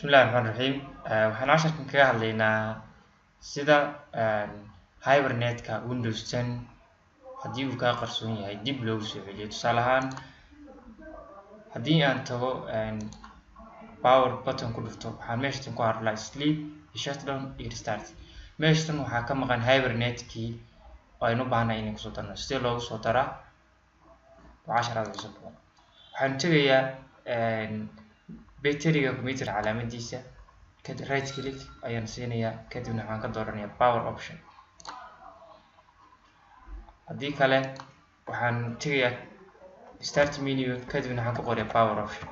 Bismillahirrahmanirrahim. Waxaan casharkan kaga hadlaynaa sida Hibernate-ka Windows 10 haddii uu ka qarsoon yahay dib loogu soo celiyo. Tusaale ahaan, haddii aan tago power button ku dhufto, waxaan meeshan ku hadlaa sleep, shutdown iyo restart. Meeshan waxaa ka maqan Hibernate-kii oo aynu u baahnahay inaan kusoo darno. Sidee loogu soo daraa? Waa casharada cusub. Waxaan tegayaa battery-ga computer calaamadiisa, kadib right click ayaan siinayaa, kadibna waxaan ka dooranayaa power option. Haddii kale waxaan tegayaa start menu, kadibna waxaan ku qorayaa power option.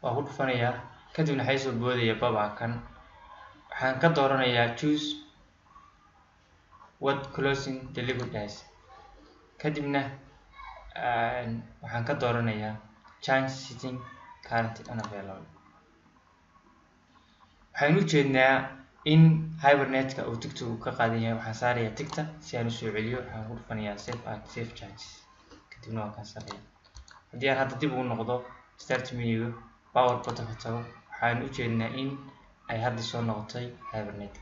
Waa ku dhufanayaa, kadibna waxay soo boodaya baba-kan. Waxaan ka dooranayaa choose what closing delivered as. Kadibna waxaan ka dooranayaa change setting currently unavailable. Waxaan u jeednaa in Hibernate-ka uu tigta uu ka qaadan yahay. Waxaan saarayaa tigta si aan u soo celiyo. Waxaan ku dhufanayaa save changes, kadibna waan kansalayaa. Haddii aan hadda dib ugu noqdo start menu, power button ka tago, waxaan u jeednaa in ay hadda soo noqotay Hibernate.